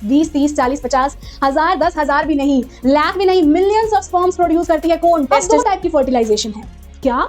20, 30, 40, 50 हजार, 10,000 भी नहीं, लाख भी नहीं, मिलियंस ऑफ स्पर्म्स प्रोड्यूस करती है कौन? टेस्टिस। टाइप की फर्टिलाइजेशन है क्या?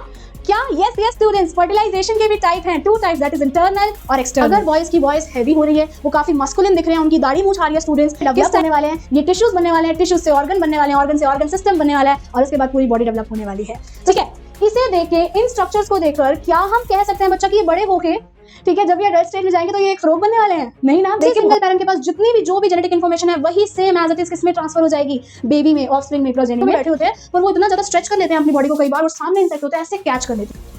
यस स्टूडेंट्स, फर्टिलाइजेशन के भी टाइप हैं, 2 टाइप्स, दैट इज इंटरनल और एक्सटर्नल। अगर बॉयज की वॉइस हैवी हो रही है, वो काफी मस्कुलिन दिख रहे हैं, उनकी दाढ़ी मूंछ आ रही है, स्टूडेंट्स डेवलप होने वाले हैं, ये टिश्यूज बनने वाले हैं, टिश्यूज से ऑर्गन बनने वाले हैं, ऑर्गन से ऑर्गन सिस्टम बनने वाला है और उसके बाद पूरी बॉडी डेवलप होने वाली है। ठीक है, इसे देख के, इन स्ट्रक्चर्स को देखकर क्या हम कह सकते हैं बच्चा कि ये बड़े होके, ठीक है, जब ये एडल्ट स्टेज में जाएंगे तो ये एक फ्रॉग बनने वाले हैं? नहीं ना, देखिए सिंगल पेरेंट के पास जितनी भी जो भी जेनेटिक इन्फॉर्मेशन है वही सेम एज इट इज किसमें ट्रांसफर हो जाएगी? बेबी में, ऑफस्प्रिंग में, प्रोजेनी में बैठे होते हैं, पर वो इतना ज्यादा स्ट्रेच कर लेते हैं अपनी बॉडी को कई बार और सामने इंसेक्ट होता है ऐसे कैच कर लेते हैं।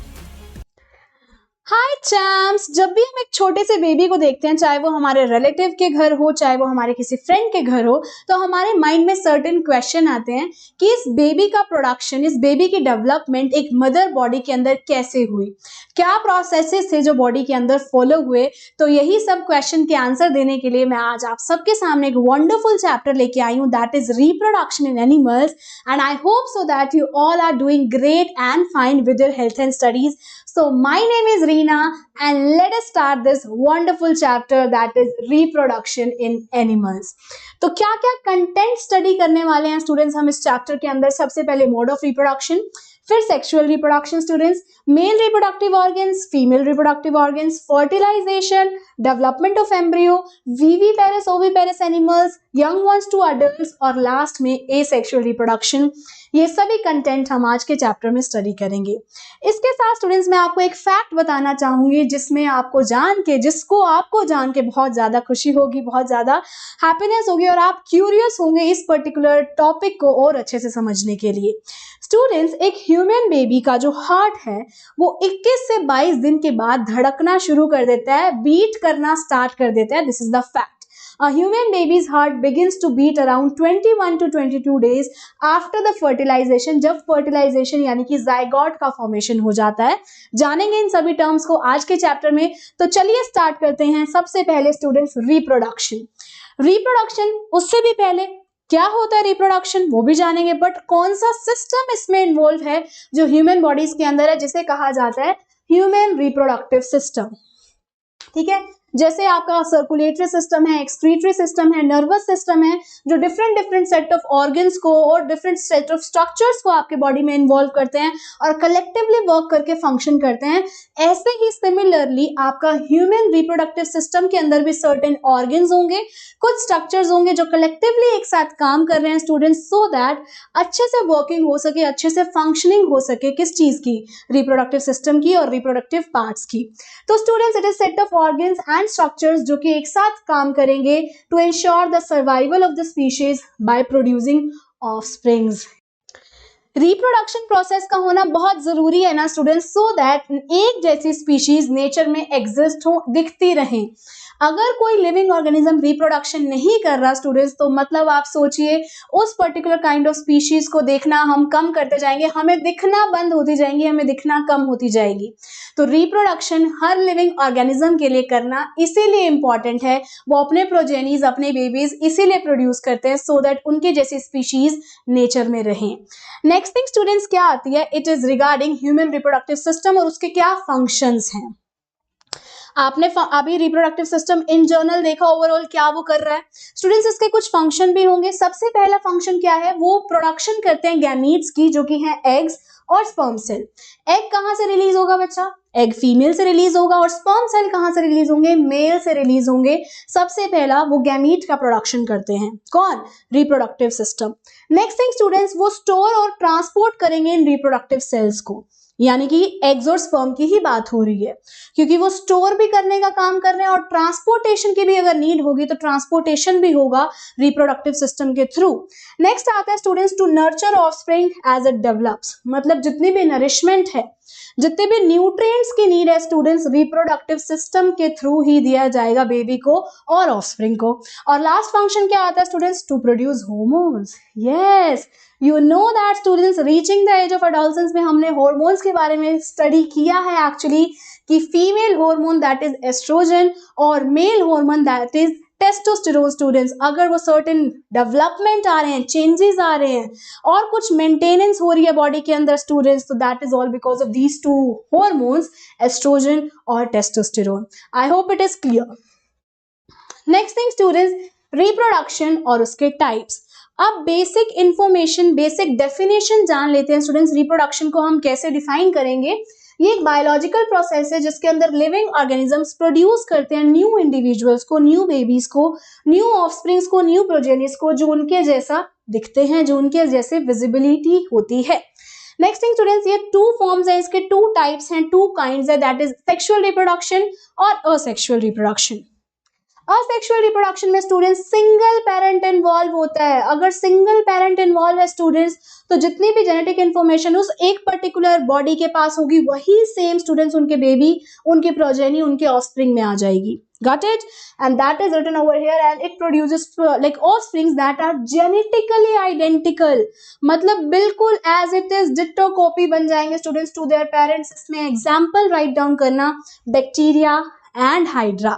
हाय चैम्प्स, जब भी हम एक छोटे से बेबी को देखते हैं, चाहे वो हमारे रिलेटिव के घर हो, चाहे वो हमारे किसी फ्रेंड के घर हो, तो हमारे माइंड में सर्टेन क्वेश्चन आते हैं कि इस बेबी का प्रोडक्शन, इस बेबी की डेवलपमेंट एक मदर बॉडी के अंदर कैसे हुई, क्या प्रोसेसेस थे जो बॉडी के अंदर फॉलो हुए। तो यही सब क्वेश्चन के आंसर देने के लिए मैं आज आप सबके सामने एक वंडरफुल चैप्टर लेके आई हूँ, that is reproduction in animals, and I hope so that you all are doing great and fine with your health and studies. So my name is Reena and let us start this wonderful chapter that is reproduction in animals. तो क्या क्या content study करने वाले हैं students हम इस chapter के अंदर? सबसे पहले मोड ऑफ रिप्रोडक्शन, फिर sexual reproduction students, male reproductive organs, female reproductive organs, fertilization, development of embryo, viviparous oviparous animals, young ones to adults और लास्ट में एसेक्सुअल रिप्रोडक्शन। ये सभी कंटेंट हम आज के चैप्टर में स्टडी करेंगे। इसके साथ स्टूडेंट्स मैं आपको एक फैक्ट बताना चाहूंगी जिसको आपको जान के बहुत ज्यादा खुशी होगी, बहुत ज्यादा हैप्पीनेस होगी और आप क्यूरियस होंगे इस पर्टिकुलर टॉपिक को और अच्छे से समझने के लिए। स्टूडेंट्स, एक ह्यूमन बेबी का जो हार्ट है वो 21 से 22 दिन के बाद धड़कना शुरू कर देता है, बीट करना स्टार्ट कर देता है। This is the fact. A human baby's heart begins to beat around 21 to 22 days after the fertilization, जब fertilization यानी कि zygote का formation हो जाता है। जानेंगे इन सभी टर्म्स को आज के चैप्टर में, तो चलिए स्टार्ट करते हैं। सबसे पहले स्टूडेंट्स रिप्रोडक्शन, उससे भी पहले क्या होता है रिप्रोडक्शन वो भी जानेंगे, बट कौन सा सिस्टम इसमें इन्वॉल्व है जो ह्यूमन बॉडीज के अंदर है, जिसे कहा जाता है ह्यूमन रिप्रोडक्टिव सिस्टम। ठीक है, जैसे आपका सर्कुलेटरी सिस्टम है, एक्सक्रीटरी सिस्टम है, नर्वस सिस्टम है, जो डिफरेंट सेट ऑफ ऑर्गन्स को और डिफरेंट सेट ऑफ स्ट्रक्चर्स को आपके बॉडी में इन्वॉल्व करते हैं और कलेक्टिवली वर्क करके फंक्शन करते हैं। ऐसे ही सिमिलरली आपका ह्यूमन रिप्रोडक्टिव सिस्टम के अंदर भी सर्टेन ऑर्गन्स होंगे, कुछ स्ट्रक्चर्स होंगे जो कलेक्टिवली एक साथ काम कर रहे हैं स्टूडेंट्स, सो दैट अच्छे से वर्किंग हो सके, अच्छे से फंक्शनिंग हो सके। किस चीज की? रिप्रोडक्टिव सिस्टम की और रिप्रोडक्टिव पार्ट्स की। तो students, it is set of organs and structures जो कि एक साथ काम करेंगे to ensure the survival of the species by producing offsprings. Reproduction process का होना बहुत जरूरी है ना स्टूडेंट्स, सो दैट एक जैसी स्पीशीज नेचर में एग्जिस्ट हो, दिखती रहें। अगर कोई लिविंग ऑर्गेनिज्म रिप्रोडक्शन नहीं कर रहा स्टूडेंट्स, तो मतलब आप सोचिए उस पर्टिकुलर काइंड ऑफ स्पीशीज को देखना हम कम करते जाएंगे, हमें दिखना बंद होती जाएंगी, हमें दिखना कम होती जाएगी। तो रिप्रोडक्शन हर लिविंग ऑर्गेनिज्म के लिए करना इसीलिए इंपॉर्टेंट है, वो अपने प्रोजेनीज, अपने बेबीज इसीलिए प्रोड्यूस करते हैं सो दैट उनके जैसी स्पीशीज नेचर में रहें। नेक्स्ट थिंग स्टूडेंट्स क्या आती है? It is regarding human reproductive system और उसके क्या फंक्शंस हैं। आपने अभी रिप्रोडक्टिव सिस्टम इन जनरल देखा, ओवरऑल क्या वो कर रहा है स्टूडेंट्स, इसके कुछ फंक्शन भी होंगे। सबसे पहला फंक्शन क्या है? वो प्रोडक्शन करते हैं गैमीट्स की, जो कि हैं एग्स और स्पर्म सेल। एग कहां से रिलीज होगा बच्चा? एग फीमेल से रिलीज होगा। और स्पर्म सेल कहां से रिलीज होंगे? मेल से रिलीज होंगे। सबसे पहला वो गैमीट का प्रोडक्शन करते हैं, कौन? Reproductive system. Next thing students, वो स्टोर और ट्रांसपोर्ट करेंगे इन रिप्रोडक्टिव सेल्स को, यानी कि एग्स और स्पर्म की ही बात हो रही है, क्योंकि वो स्टोर भी करने का काम कर रहे हैं और ट्रांसपोर्टेशन की भी अगर नीड होगी तो ट्रांसपोर्टेशन भी होगा रिप्रोडक्टिव सिस्टम के थ्रू। नेक्स्ट आता है students, to nurture offspring as it develops, मतलब जितनी भी नरिशमेंट है, जितने भी न्यूट्रिएंट्स की नीड है स्टूडेंट्स, रिप्रोडक्टिव सिस्टम के थ्रू ही दिया जाएगा बेबी को और ऑफस्प्रिंग को। और लास्ट फंक्शन क्या आता है students? To produce hormones. Yes, you know that students, reaching the age of adolescence में हमने हार्मोन्स के बारे में स्टडी किया है एक्चुअली, कि female hormone that is estrogen और male hormone that is testosterone. Students, अगर वो सर्टेन डेवलपमेंट आ रहे हैं, चेंजेस आ रहे हैं और कुछ मेंटेनेंस हो रही है बॉडी के अंदर स्टूडेंट्स, तो that is all because of these two hormones, oestrogen और testosterone. I hope it is clear. Next thing students, reproduction और उसके टाइप्स। अब बेसिक इंफॉर्मेशन, बेसिक डेफिनेशन जान लेते हैं स्टूडेंट्स। रिप्रोडक्शन को हम कैसे डिफाइन करेंगे? ये एक बायोलॉजिकल प्रोसेस है जिसके अंदर लिविंग ऑर्गेनिजम्स प्रोड्यूस करते हैं न्यू इंडिविजुअल्स को, न्यू बेबीज को, न्यू ऑफस्प्रिंग्स को, न्यू प्रोजेनिस को, जो उनके जैसा दिखते हैं, जो उनके जैसे विजिबिलिटी होती है। नेक्स्ट थिंग स्टूडेंट्स, ये टू फॉर्म्स हैं, इसके टू टाइप्स हैं, टू काइंड्स है, दैट इज सेक्सुअल रिप्रोडक्शन और असेक्सुअल रिप्रोडक्शन। असेक्सुअल रिप्रोडक्शन में स्टूडेंट्स सिंगल पेरेंट इन्वॉल्व होता है। अगर सिंगल पेरेंट इन्वॉल्व है स्टूडेंट्स, तो जितनी भी जेनेटिक इंफॉर्मेशन उस एक पर्टिकुलर बॉडी के पास होगी, वही सेम स्टूडेंट्स उनके बेबी, उनके प्रोजेनी, उनके ऑफस्प्रिंग में आ जाएगी। Got it? And that is written over here, and it produces like offsprings that are genetically identical. मतलब बिल्कुल as it is ditto copy बन जाएंगे students to their parents। इसमें example write down करना, bacteria and hydra।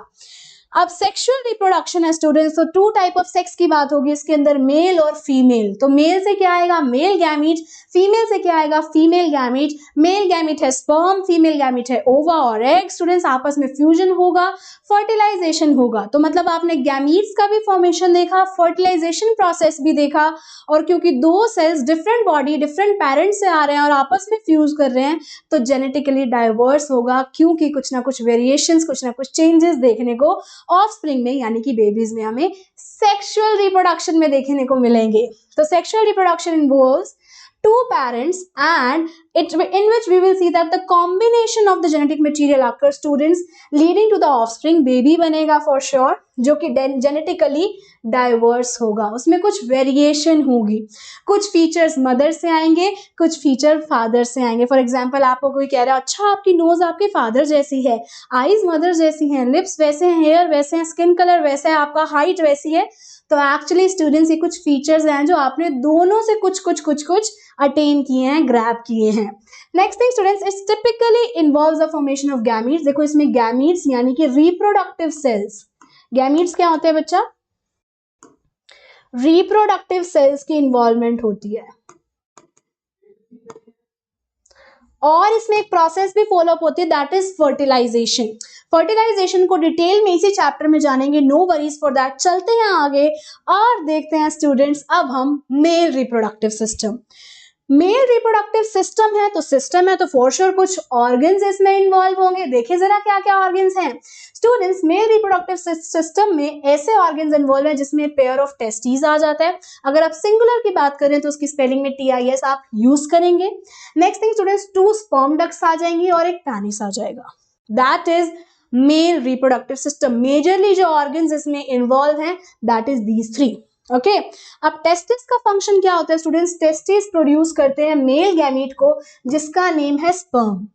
अब sexual reproduction है students, तो to type of sex की बात होगी इसके अंदर, मेल और फीमेल। तो मेल से क्या आएगा? Male gamete. फीमेल से क्या आएगा? Female gamete. मेल गैमीट है स्पर्म, फीमेल गैमीट है ओवा और एग। स्टूडेंट्स आपस में फ्यूजन होगा, फर्टिलाइजेशन होगा। तो मतलब आपने गैमीट्स का भी फॉर्मेशन देखा, फर्टिलाइजेशन प्रोसेस भी देखा, और क्योंकि दो sales different body, different parents से आ रहे हैं और आपस में फ्यूज कर रहे हैं, तो जेनेटिकली डाइवर्स होगा, क्योंकि कुछ ना कुछ वेरिएशंस, कुछ ना कुछ चेंजेस देखने को ऑफस्प्रिंग में यानी कि बेबीज में हमें सेक्सुअल रिप्रोडक्शन में देखने को मिलेंगे। तो sexual reproduction involves two parents, and in which we will see that the combination of the genetic material occurs students, leading to the offspring। baby बनेगा for sure, जो कि genetically diverse होगा, उसमें कुछ वेरिएशन होगी, कुछ फीचर्स मदर से आएंगे, कुछ फीचर फादर से आएंगे। फॉर एग्जाम्पल आपको कोई कह रहा है अच्छा आपकी नोज आपके फादर जैसी है, आईज मदर जैसी हैं, लिप्स वैसे हैं, हेयर वैसे हैं, स्किन कलर वैसा है, आपका हाइट वैसी है, तो एक्चुअली स्टूडेंट्स ये कुछ फीचर्स हैं जो आपने दोनों से कुछ कुछ कुछ कुछ अटेन किए हैं, ग्रैब किए हैं। Next thing students, it's typically involves the formation of gametes. देखो इसमें गैमीट्स यानी कि रिप्रोडक्टिव सेल्स, गैमीट्स क्या होते हैं बच्चा? रिप्रोडक्टिव सेल्स की इन्वॉल्वमेंट होती है, और इसमें एक प्रोसेस भी फॉलो अप होती है, दैट इज फर्टिलाइजेशन। फर्टिलाइजेशन को डिटेल में इसी चैप्टर में जानेंगे, नो वरीज फॉर दैट। चलते हैं आगे और देखते हैं स्टूडेंट्स अब हम mail reproductive system. Mail reproductive system है तो सिस्टम है तो फॉर श्योर कुछ ऑर्गन्स इसमें इन्वॉल्व होंगे। देखिए जरा क्या क्या ऑर्गन्स हैं स्टूडेंट्स। मेल रिप्रोडक्टिव सिस्टम में ऐसे ऑर्गन्स इन्वॉल्व है जिसमें पेयर ऑफ टेस्टिस आ जाता है। अगर आप सिंगुलर की बात करें तो उसकी स्पेलिंग में TIS आप यूज करेंगे। Next thing students, 2 sperm ducts आ जाएंगी और एक पेनिस आ जाएगा। That is male reproductive system. Majorly जो ऑर्गन्स इसमें इन्वॉल्व हैं दैट इज दीज 3। ओके अब टेस्टिस का फंक्शन क्या होता है स्टूडेंट्स? टेस्टिस प्रोड्यूस करते हैं मेल गैमीट को जिसका नेम है स्पर्म।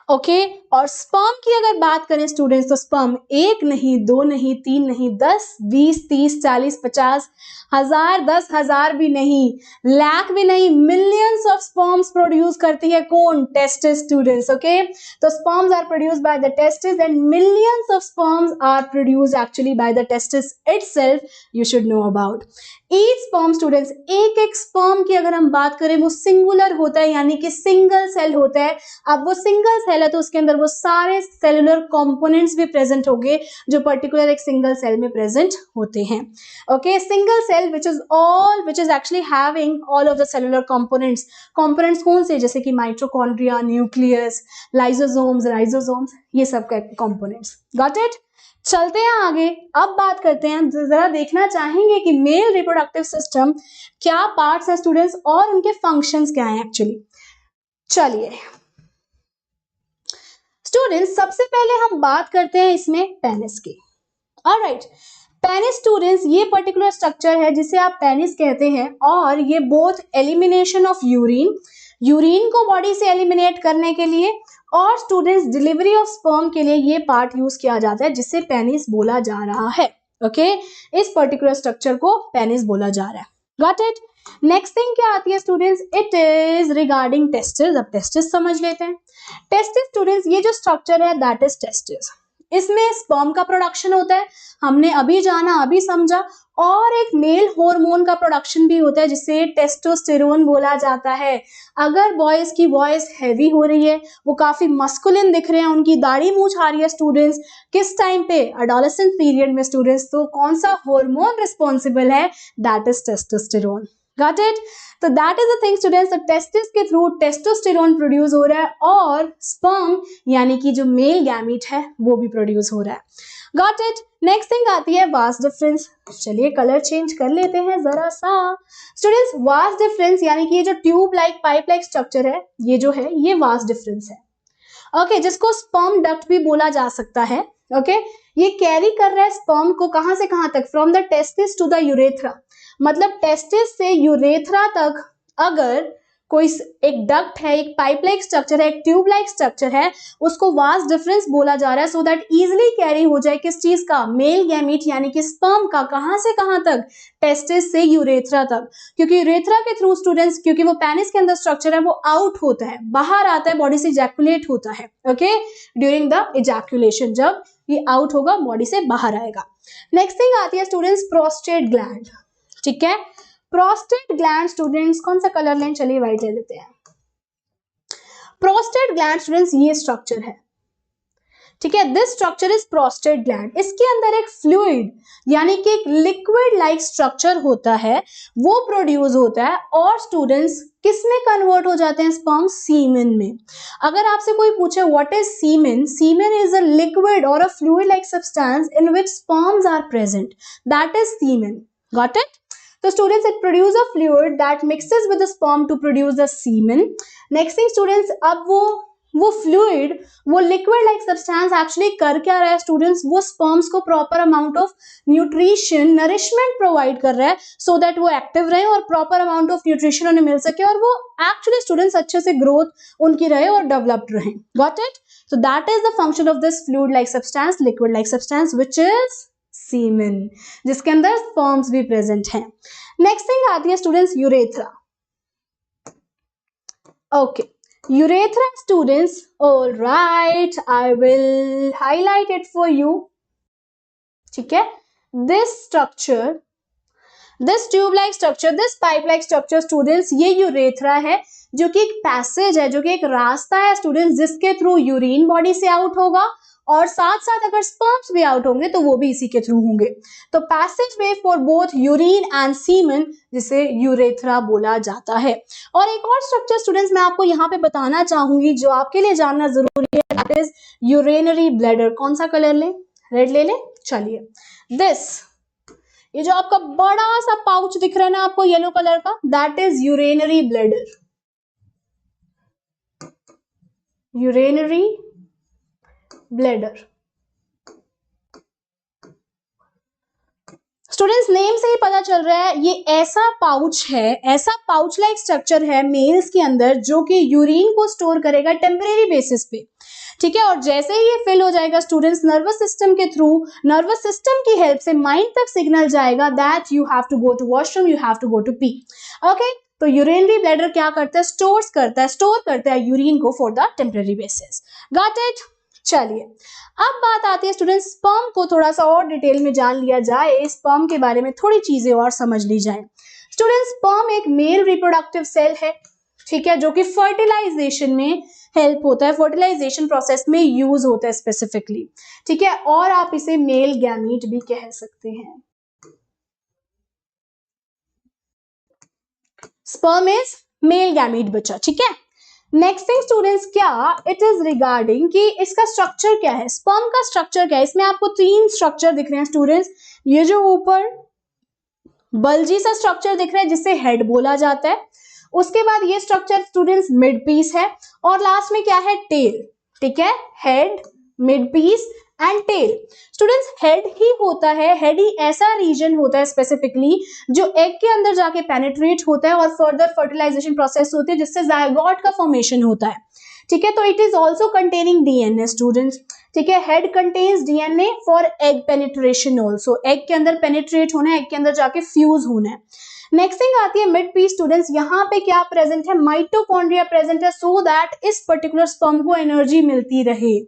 ओके और स्पर्म की अगर बात करें स्टूडेंट्स तो स्पर्म 1 नहीं 2 नहीं 3 नहीं 10 20 30 40 50 1000 10,000 भी नहीं, लाख भी नहीं, मिलियंस ऑफ स्पर्म्स प्रोड्यूस करती है कौन? Testis students. ओके तो sperms are produced by the testis and millions of sperms are produced actually by the testis itself. You should know about each sperm students. एक एक sperm की अगर हम बात करें वो सिंगुलर होता है यानी कि सिंगल सेल होता है। अब वो सिंगल सेल है तो उसके अंदर वो सारे सेलुलर कंपोनेंट्स भी प्रेजेंट होंगे जो पर्टिकुलर एक सिंगल सेल में प्रेजेंट होते हैं। Okay single cell which is actually having all of the cellular components. Components कौन से? जैसे कि माइटोकॉन्ड्रिया, न्यूक्लियस, लाइसोसोम्स, राइजोसोम्स, ये सब का कंपोनेंट्स। Got it? चलते हैं आगे। अब बात करते हैं, जरा देखना चाहेंगे कि मेल रिप्रोडक्टिव सिस्टम क्या पार्ट्स हैं स्टूडेंट्स और उनके फंक्शंस क्या हैं एक्चुअली। चलिए स्टूडेंट्स सबसे पहले हम बात करते हैं इसमें पेनिस की। ऑलराइट पेनिस स्टूडेंट्स ये पर्टिकुलर स्ट्रक्चर है जिसे आप पेनिस कहते हैं, और ये बोथ एलिमिनेशन ऑफ यूरिन को बॉडी से एलिमिनेट करने के लिए और स्टूडेंट्स डिलीवरी ऑफ स्पर्म के लिए ये पार्ट यूज किया जाता है जिसे पेनिस बोला जा रहा है। ओके इस पर्टिकुलर स्ट्रक्चर को पेनिस बोला जा रहा है। Got it? नेक्स्ट थिंग क्या आती है students? It is regarding testis. अब टेस्टिस समझ लेते हैं। टेस्टिस स्टूडेंट्स ये जो स्ट्रक्चर है दैट इज टेस्टिस। इसमें स्पर्म का प्रोडक्शन होता है, हमने अभी जाना अभी समझा, और एक मेल हार्मोन का प्रोडक्शन भी होता है जिसे टेस्टोस्टेरोन बोला जाता है। अगर बॉयज की वॉइस हैवी हो रही है, वो काफी मस्कुलिन दिख रहे हैं, उनकी दाढ़ी मूंछ आ रही है स्टूडेंट्स, किस टाइम पे? एडोलेसेंट पीरियड में स्टूडेंट्स। तो कौन सा हार्मोन रिस्पॉन्सिबल है? That is testosterone. Got it? तो that is the thing students, testis के थ्रू टेस्टोस्टेरोन प्रोड्यूस हो रहा है और स्पर्म यानी कि जो मेल गैमीट है वो भी प्रोड्यूस हो रहा है। Got it? नेक्स्ट थिंग आती है वास डिफरेंस। चलिए कलर चेंज कर लेते हैं जरा सा। स्टूडेंट्स वास डिफरेंस यानी कि ये जो tube like pipe like structure है, ये जो है ये वास डिफरेंस है। ओके, जिसको स्पर्म डक्ट भी बोला जा सकता है। ओके, ये कैरी कर रहा है स्पर्म को कहां से कहां तक? From the testis to the urethra. मतलब टेस्टिस से यूरेथ्रा तक अगर कोई एक डक्ट है, एक पाइप लाइक स्ट्रक्चर है, एक ट्यूब लाइक स्ट्रक्चर है, उसको वास डिफरेंस बोला जा रहा है, सो दैट इजिली कैरी हो जाए किस चीज का? मेल गैमीट यानी कि स्पर्म का। कहां से कहां तक? टेस्टिस से यूरेथ्रा तक। क्योंकि यूरेथ्रा के थ्रू स्टूडेंट्स, क्योंकि वो पेनिस के अंदर स्ट्रक्चर है, वो आउट होता है, बाहर आता है, बॉडी से इजैकुलेट होता है। ओके, ड्यूरिंग द इजैकुलेशन जब ये आउट होगा बॉडी से बाहर आएगा। नेक्स्ट थिंग आती है स्टूडेंट्स प्रोस्टेट ग्लैंड। ठीक है, प्रोस्टेट ग्लैंड स्टूडेंट्स कौन सा कलर लें? चलिए व्हाइट ले लेते हैं। प्रोस्टेट ग्लैंड स्टूडेंट्स ये स्ट्रक्चर है। ठीक है, this structure is prostate gland. इसके अंदर एक फ्लूइड यानी कि एक लिक्विड लाइक स्ट्रक्चर होता है, वो प्रोड्यूस होता है और स्टूडेंट्स किस में कन्वर्ट हो जाते हैं? स्पर्म सीमेन में। अगर आपसे कोई पूछे what is semen, semen is a liquid और a fluid like substance in which sperms are present, that is semen. Got it? So students, it produces a fluid that mixes with the sperm to produce the semen. Next thing students, अब वो fluid, वो liquid like substance actually कर क्या रहा है students? वो sperms को proper amount of nutrition, nourishment provide कर रहा है so that वो active रहे और proper amount of nutrition उन्हें मिल सके और वो actually students अच्छे से growth उनकी रहे और developed रहे। Got it? So that is the function of this fluid like substance, liquid like substance, which is सीमेन, जिसके अंदर स्पर्म्स भी प्रेजेंट हैं। नेक्स्ट थिंग आती है students urethra. Okay, urethra students, alright, I will highlight it for you. ठीक है, this structure, this tube like structure, this pipe like structure students, ये urethra है, जो कि एक पैसेज है, जो कि एक रास्ता है स्टूडेंट्स, जिसके थ्रू यूरिन बॉडी से आउट होगा और साथ साथ अगर स्पर्म्स भी आउट होंगे तो वो भी इसी के थ्रू होंगे। तो passage way for both urine and semen, जिसे यूरेथ्रा बोला जाता है। और एक और स्ट्रक्चर स्टूडेंट्स मैं आपको यहाँ पे बताना चाहूंगी जो आपके लिए जानना जरूरी है, दैट इज यूरेनरी ब्लैडर। कौन सा कलर लें? रेड ले लें। चलिए, दिस, ये जो आपका बड़ा सा पाउच दिख रहा है ना आपको येलो कलर का, that is urinary bladder. Urinary bladder students, name से ही पता चल रहा है ये ऐसा पाउच है, ऐसा पाउच लाइक स्ट्रक्चर है मेल्स के अंदर जो कि यूरिन को स्टोर करेगा टेम्परेरी बेसिस पे। ठीक है, और जैसे ही ये फिल हो जाएगा स्टूडेंट्स, नर्वस सिस्टम के थ्रू, नर्वस सिस्टम की हेल्प से माइंड तक सिग्नल जाएगा that you have to go to washroom, you have to go to pee. Okay, तो यूरिनरी ब्लैडर क्या करता है? स्टोर करता है यूरिन को for the temporary basis. Got it? चलिए, अब बात आती है स्टूडेंट्स, स्पर्म को थोड़ा सा और डिटेल में जान लिया जाए, स्पर्म के बारे में थोड़ी चीजें और समझ ली जाए। स्टूडेंट्स, स्पर्म एक मेल रिप्रोडक्टिव सेल है, ठीक है, जो कि फर्टिलाइजेशन में हेल्प होता है, फर्टिलाइजेशन प्रोसेस में यूज होता है स्पेसिफिकली। ठीक है, और आप इसे मेल गैमीट भी कह सकते हैं। स्पर्म इज मेल गैमीट बच्चा। ठीक है, नेक्स्ट थिंग स्टूडेंट्स, क्या इट इज रिगार्डिंग कि इसका स्ट्रक्चर क्या है, स्पर्म का स्ट्रक्चर क्या है। इसमें आपको 3 स्ट्रक्चर दिख रहे हैं स्टूडेंट्स। ये जो ऊपर बल्जी सा स्ट्रक्चर दिख रहा है जिसे हेड बोला जाता है, उसके बाद ये स्ट्रक्चर स्टूडेंट्स मिड पीस है, और लास्ट में क्या है? टेल। ठीक है, head, mid piece and tail. Students, head ही होता है, हेड ही ऐसा रीजन होता है स्पेसिफिकली जो एग के अंदर जाके पेनिट्रेट होता है और फर्दर फर्टिलाइजेशन प्रोसेस होती है जिससे जायगोट का फॉर्मेशन होता है। ठीक है, तो it is also containing DNA students. ठीक है, head contains DNA for egg penetration also, egg के अंदर पेनिट्रेट होना है, एग के अंदर जाके फ्यूज होना है। नेक्स्ट थिंग आती है मिड पीस स्टूडेंट्स, यहाँ पे क्या प्रेजेंट है? माइटोकॉन्ड्रिया प्रेजेंट है, सो दैट इस पर्टिकुलर स्पर्म को एनर्जी मिलती रहे।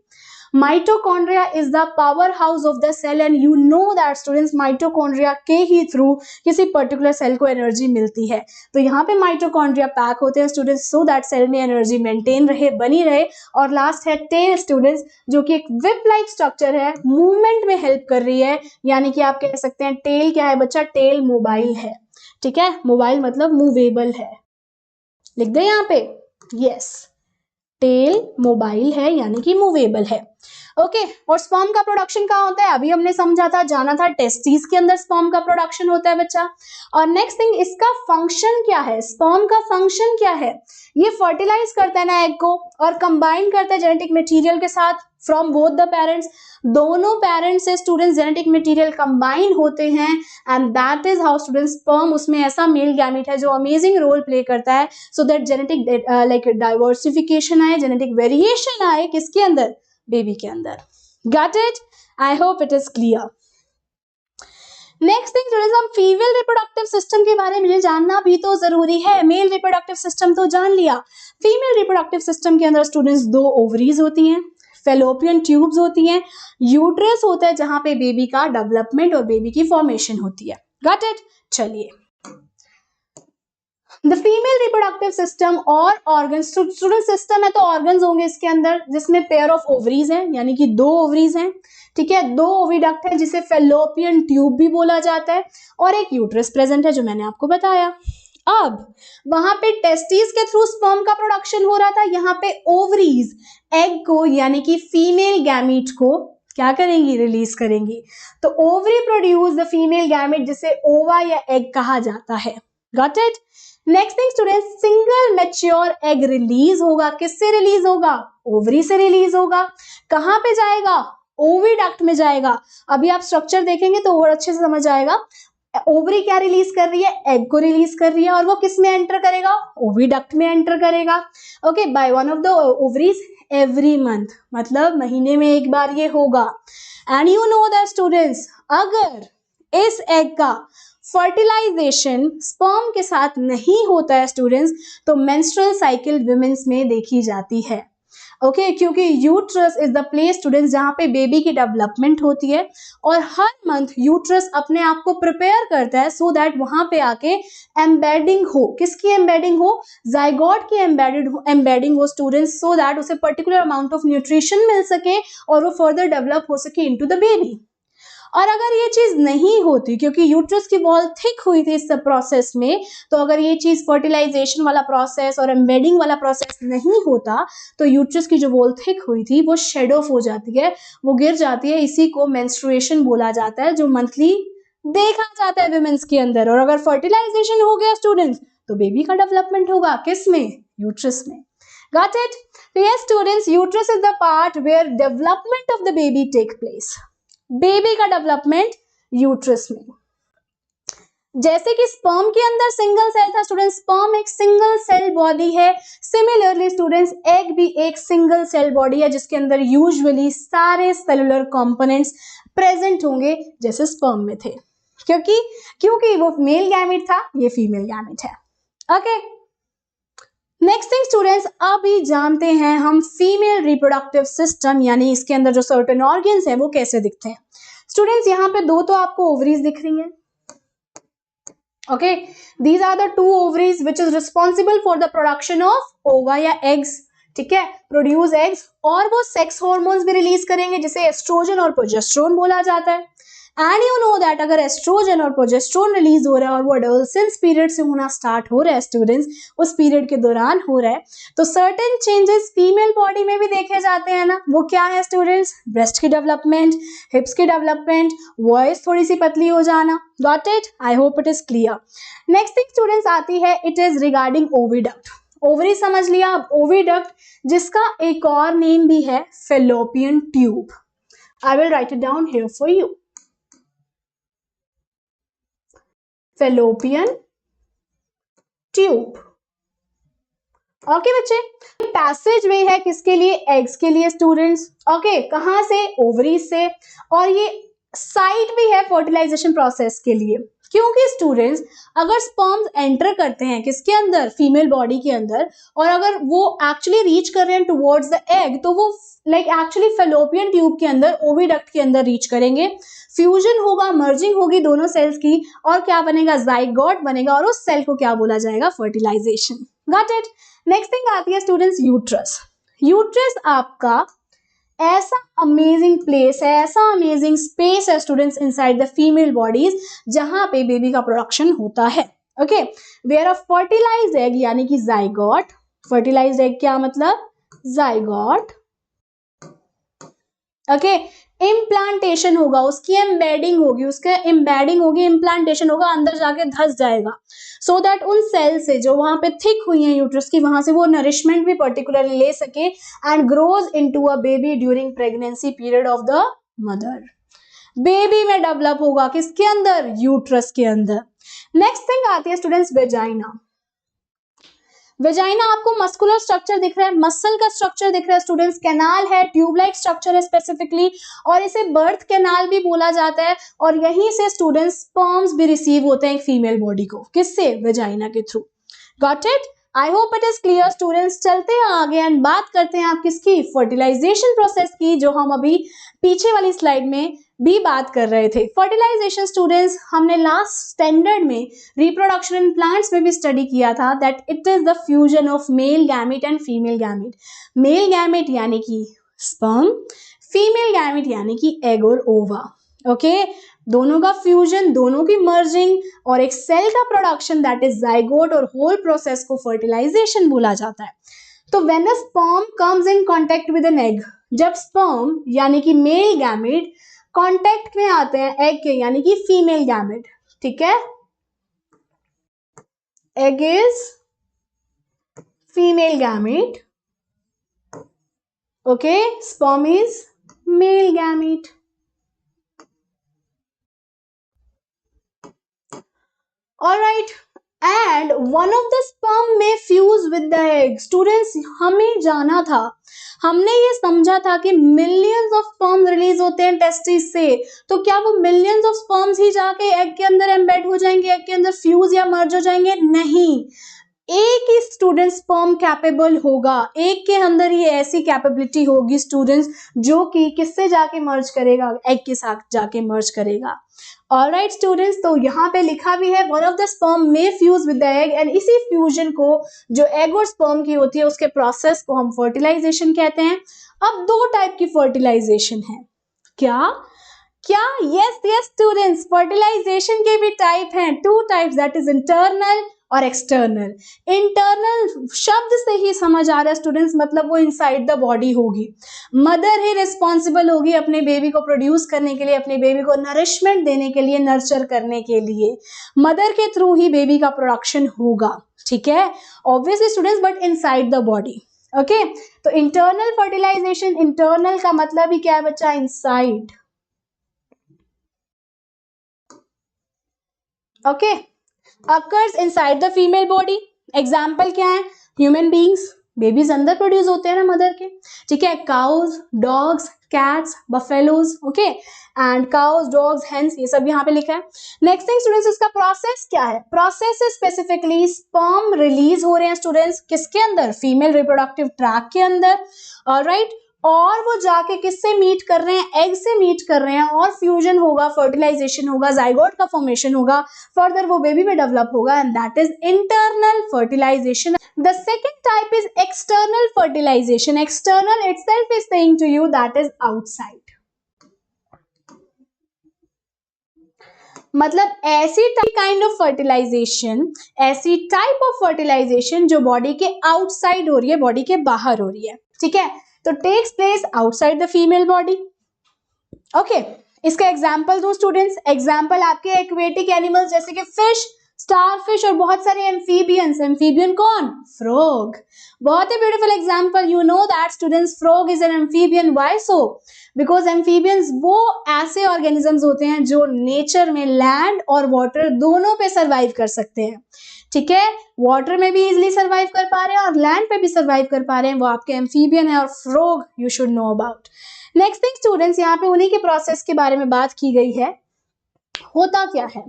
Mitochondria is the power house of the cell and you know that students mitochondria के ही थ्रू किसी पर्टिकुलर सेल को एनर्जी मिलती है। तो यहाँ पे माइटोकॉन्ड्रिया पैक होते हैं स्टूडेंट्स सो दैट सेल में एनर्जी मेंटेन रहे, बनी रहे। और लास्ट है टेल स्टूडेंट्स, जो कि एक विप लाइक स्ट्रक्चर है, मूवमेंट में हेल्प कर रही है, यानी कि आप कह सकते हैं टेल क्या है बच्चा, टेल मोबाइल है। ठीक है, मोबाइल मतलब मूवेबल है, लिख दे यहाँ पे, यस टेल मोबाइल है यानी कि मूवेबल है। ओके, और स्पर्म का प्रोडक्शन कहाँ होता है, अभी हमने समझा था, जाना था, टेस्टिस के अंदर स्पर्म का प्रोडक्शन होता है बच्चा। और नेक्स्ट थिंग, इसका फंक्शन क्या है, स्पर्म का फंक्शन क्या है, ये फर्टिलाइज करता है ना एग को और कंबाइन करता है जेनेटिक मटेरियल के साथ फ्रॉम बोथ द पेरेंट्स, दोनों पेरेंट्स से स्टूडेंट्स जेनेटिक मटेरियल कंबाइन होते हैं and that is how students sperm, उसमें ऐसा मेल गैमेट है जो अमेजिंग रोल प्ले करता है so that genetic like diversification आए, जेनेटिक वेरिएशन आए, किसके अंदर, बेबी के अंदर। Got it, I hope it is clear. Next thing students, हम फीमेल रिप्रोडक्टिव सिस्टम के बारे में जानना भी तो जरूरी है। मेल रिप्रोडक्टिव सिस्टम तो जान लिया, फीमेल रिप्रोडक्टिव सिस्टम के अंदर स्टूडेंट्स 2 ओवरीज होती हैं, फेलोपियन ट्यूब्स होती हैं, यूट्रस होता है जहां पे बेबी का डेवलपमेंट और बेबी की फॉर्मेशन होती है। गॉट इट, चलिए द फीमेल रिप्रोडक्टिव सिस्टम और ऑर्गन, स्टूडेंट सिस्टम है तो ऑर्गन्स होंगे इसके अंदर, जिसमें पेयर ऑफ ओवरीज हैं यानी कि 2 ओवरीज हैं। ठीक है, 2 ओविडक्ट है जिसे फेलोपियन ट्यूब भी बोला जाता है और एक यूट्रस प्रेजेंट है जो मैंने आपको बताया। अब वहां पे टेस्टिस के थ्रू स्पर्म का प्रोडक्शन हो रहा था, यहाँ पे ओवरीज एग को यानी कि फीमेल गैमीट को क्या करेंगी, रिलीज करेंगी। तो ovary produce the female gamete जिसे ओवा या एग कहा जाता है। Got it. Next thing student, single mature egg release होगा, किससे रिलीज होगा, ओवरी से रिलीज होगा। कहां पे जाएगा, ओविडक्ट में जाएगा। अभी आप स्ट्रक्चर देखेंगे तो और अच्छे से समझ आएगा। ओवरी क्या रिलीज कर रही है, एग को रिलीज कर रही है और वो किस में एंटर करेगा, ओविडक्ट में एंटर करेगा। Okay, by one of the ovaries every month, मतलब महीने में एक बार ये होगा। And you know that students, अगर इस एग का फर्टिलाइजेशन स्पर्म के साथ नहीं होता है स्टूडेंट्स, तो मेंस्ट्रुअल साइकिल विमेंस में देखी जाती है। ओके, क्योंकि uterus is the place students जहां पे बेबी की डेवलपमेंट होती है और हर मंथ यूट्रस अपने आप को प्रिपेयर करता है सो दैट वहां पे आके एम्बेडिंग हो, किसकी एम्बेडिंग हो, जाइगोट की एम्बेडिंग हो स्टूडेंट्स, सो दैट उसे पर्टिकुलर अमाउंट ऑफ न्यूट्रिशन मिल सके और वो फर्दर डेवलप हो सके इनटू द बेबी। और अगर ये चीज नहीं होती, क्योंकि यूट्रस की वॉल थिक हुई थी इस प्रोसेस में, तो अगर ये चीज फर्टिलाइजेशन वाला प्रोसेस और एम्बेडिंग वाला प्रोसेस नहीं होता तो यूट्रस की जो वॉल थिक हुई थी वो शेड ऑफ हो जाती है, वो गिर जाती है। इसी को मेंस्ट्रुएशन बोला जाता है जो मंथली देखा जाता है विमेंस के अंदर। और अगर फर्टिलाइजेशन हो गया स्टूडेंट्स तो बेबी का डेवलपमेंट होगा किस में, यूट्रस में। Got it. तो yes students, uterus is the part where development of the baby take place, baby का डेवलपमेंट यूट्रस में। जैसे कि स्पर्म के अंदर सिंगल सेल था स्टूडेंट, स्पर्म एक सिंगल सेल बॉडी है, सिमिलरली स्टूडेंट्स एग भी एक सिंगल सेल बॉडी है जिसके अंदर यूजुअली सारे सेलुलर कंपोनेंट्स प्रेजेंट होंगे जैसे स्पर्म में थे, क्योंकि वो मेल गैमेट था, ये फीमेल गैमेट है। ओके, नेक्स्ट थिंग स्टूडेंट्स, अभी जानते हैं हम फीमेल रिप्रोडक्टिव सिस्टम, यानी इसके अंदर जो सर्टेन ऑर्गन्स हैं वो कैसे दिखते हैं। स्टूडेंट्स यहाँ पे 2 तो आपको ओवरीज दिख रही हैं। Okay, these are the 2 ovaries which is responsible for the production of ova या एग्स। ठीक है, प्रोड्यूस एग्स, और वो सेक्स हॉर्मोन्स भी रिलीज करेंगे जिसे एस्ट्रोजन और प्रोजेस्टेरोन बोला जाता है। एंड यू नो दैट अगर एस्ट्रोजन और प्रोजेस्टेरोन रिलीज हो रहा है और वो एडोलसेंस पीरियड से होना स्टार्ट हो रहा है स्टूडेंट्स, उस पीरियड के दौरान हो रहा है, तो सर्टेन चेंजेस फीमेल बॉडी में भी देखे जाते हैं ना। वो क्या है स्टूडेंट्स, ब्रेस्ट की डेवलपमेंट, हिप्स की डेवलपमेंट, वॉइस थोड़ी सी पतली हो जाना। Got it, I hope it is clear. Next thing students आती है, it is regarding oviduct. Ovary समझ लिया, अब ओविडक्ट जिसका एक और नेम भी है fallopian tube. I will write it down here for you. Fallopian tube. Okay बच्चे, पैसेज वे है किसके लिए, एग्स के लिए स्टूडेंट्स। ओके, कहां से, ओवरीज से, और ये साइट भी है फर्टिलाइजेशन प्रोसेस के लिए, क्योंकि स्टूडेंट्स अगर स्पर्म्स एंटर करते हैं किसके अंदर, फीमेल बॉडी के अंदर, और अगर वो एक्चुअली रीच कर रहे हैं टुवर्ड्स द एग, तो वो लाइक एक्चुअली फेलोपियन ट्यूब के अंदर, ओविडक्ट के अंदर रीच करेंगे, फ्यूजन होगा, मर्जिंग होगी दोनों सेल्स की, और क्या बनेगा, जाइगोट बनेगा, और उस सेल को क्या बोला जाएगा, fertilisation. Got it. Next thing आती है स्टूडेंट्स यूट्रस। यूट्रस आपका ऐसा अमेजिंग प्लेस है, ऐसा अमेजिंग स्पेस है students inside the female bodies, जहां पे बेबी का प्रोडक्शन होता है। Okay, where a fertilised egg यानी कि जाइगोट, फर्टिलाइज्ड एग क्या मतलब, जाइगोट, ओके, इम्प्लांटेशन होगा, उसकी एम्बेडिंग होगी, उसके एम्बेडिंग होगी, इम्प्लांटेशन होगा, अंदर जाके धस जाएगा, सो दैट उन सेल से जो वहां पे थिक हुई हैं यूट्रस की, वहां से वो नरिशमेंट भी पर्टिकुलरली ले सके and grows into a baby during pregnancy period of the mother. Baby में डेवलप होगा किसके अंदर, यूट्रस के अंदर। नेक्स्ट थिंग आती है स्टूडेंट्स वेजाइना। वेजाइना आपको मस्कुलर स्ट्रक्चर दिख रहा है, मसल का स्ट्रक्चर दिख रहा है स्टूडेंट्स, कैनाल है, ट्यूब लाइक स्ट्रक्चर है स्पेसिफिकली, और इसे बर्थ कैनाल भी बोला जाता है, और यहीं से स्टूडेंट्स स्पर्म्स भी रिसीव होते हैं एक फीमेल बॉडी को, किससे, वेजाइना के through. Got it. I hope it is clear students. चलते हैं आगे एंड बात करते हैं आप किसकी, फर्टिलाइजेशन प्रोसेस की, जो हम अभी पीछे वाली स्लाइड में भी बात कर रहे थे। फर्टिलाइजेशन स्टूडेंट्स हमने लास्ट स्टैंडर्ड में रिप्रोडक्शन इन प्लांट्स में भी स्टडी किया था, that it is the fusion of male gamete and female gamete. Male gamete यानी कि स्पर्म, फीमेल गैमेट यानी कि एग और ओवा। ओके, दोनों का फ्यूजन, दोनों की मर्जिंग, और एक सेल का प्रोडक्शन, दैट इज जाइगोट, और होल प्रोसेस को फर्टिलाइजेशन बोला जाता है। तो when a sperm comes in contact with an egg, जब स्पर्म यानी कि मेल गैमेट कांटेक्ट में आते हैं एग के यानी कि फीमेल गैमेट, ठीक है, egg is female gamete, okay, sperm is male gamete. Alright, and one of the sperm may fuse with the egg. Students, हमें जाना था, हमने ये समझा था कि मिलियंस ऑफ स्पर्म्स रिलीज होते हैं टेस्टिस से, तो क्या वो मिलियंस ऑफ स्पर्म्स ही जाके एग के अंदर एम्बेड हो जाएंगे, एग के अंदर फ्यूज या मर्ज हो जाएंगे? नहीं, एक ही स्टूडेंट स्पर्म कैपेबल होगा, एक के अंदर ही ऐसी कैपेबिलिटी होगी स्टूडेंट्स, जो कि किससे जाके मर्ज करेगा, एग के साथ जाके मर्ज करेगा। ऑलराइट स्टूडेंट्स, तो यहाँ पे लिखा भी है वन ऑफ द स्पर्म में fuse with the egg, and इसी फ्यूजन को जो एग और स्पर्म की होती है उसके प्रोसेस को हम फर्टिलाइजेशन कहते हैं। अब दो टाइप की फर्टिलाइजेशन है, क्या क्या, यस यस स्टूडेंट्स, फर्टिलाइजेशन के भी टाइप हैं, two types, that is internal और एक्सटर्नल। इंटरनल शब्द से ही समझ आ रहा है स्टूडेंट्स, मतलब वो इनसाइड द बॉडी होगी, मदर ही रिस्पॉन्सिबल होगी अपने बेबी को प्रोड्यूस करने के लिए, अपने बेबी को नरिशमेंट देने के लिए, नर्चर करने के लिए, मदर के थ्रू ही बेबी का प्रोडक्शन होगा, ठीक है, obviously students, but inside the body. Okay, तो इंटरनल फर्टिलाइजेशन, इंटरनल का मतलब ही क्या है बच्चा, inside. Okay, occurs inside the female body। Example क्या है, ह्यूमन बींग्स, बेबीज अंदर प्रोड्यूस होते हैं ना मदर के, ठीक है, cows, dogs, cats, buffaloes, okay, and cows, dogs, hens, ये सब यहाँ पे लिखा है। नेक्स्ट थिंग स्टूडेंट्स, इसका प्रोसेस क्या है, प्रोसेस स्पेसिफिकली स्पर्म रिलीज हो रहे हैं स्टूडेंट्स किसके अंदर, फीमेल रिप्रोडक्टिव ट्रैक के अंदर, ऑलराइट, और वो जाके किससे मीट कर रहे हैं, एग से मीट कर रहे हैं, और फ्यूजन होगा, फर्टिलाइजेशन होगा, जाइगोट का फॉर्मेशन होगा, फर्दर वो बेबी में डेवलप होगा, and that is internal fertilisation. The second type is external fertilisation. External itself is saying to you that is outside, मतलब ऐसी काइंड ऑफ फर्टिलाइजेशन, ऐसी टाइप ऑफ फर्टिलाइजेशन जो body के outside हो रही है, बॉडी के बाहर हो रही है, ठीक है, तो takes place outside the female body. Okay, इसका एग्जाम्पल दो स्टूडेंट्स, एग्जाम्पल आपके एक्वेटिक एनिमल्स जैसे कि फिश, स्टारफिश, और बहुत सारे एम्फीबियंस। एम्फीबियन कौन, फ्रॉग, बहुत ही beautiful example. You know that students, frog is an amphibian, why so, because amphibians वो ऐसे ऑर्गेनिजम्स होते हैं जो नेचर में लैंड और वाटर दोनों पे सर्वाइव कर सकते हैं, ठीक है, वाटर में भी इजिली सर्वाइव कर पा रहे हैं और लैंड पे भी सर्वाइव कर पा रहे हैं, वो आपके एम्फीबियन है, और frog you should know about. Next thing students, यहाँ पे उन्हीं के प्रोसेस के बारे में बात की गई है। होता क्या है,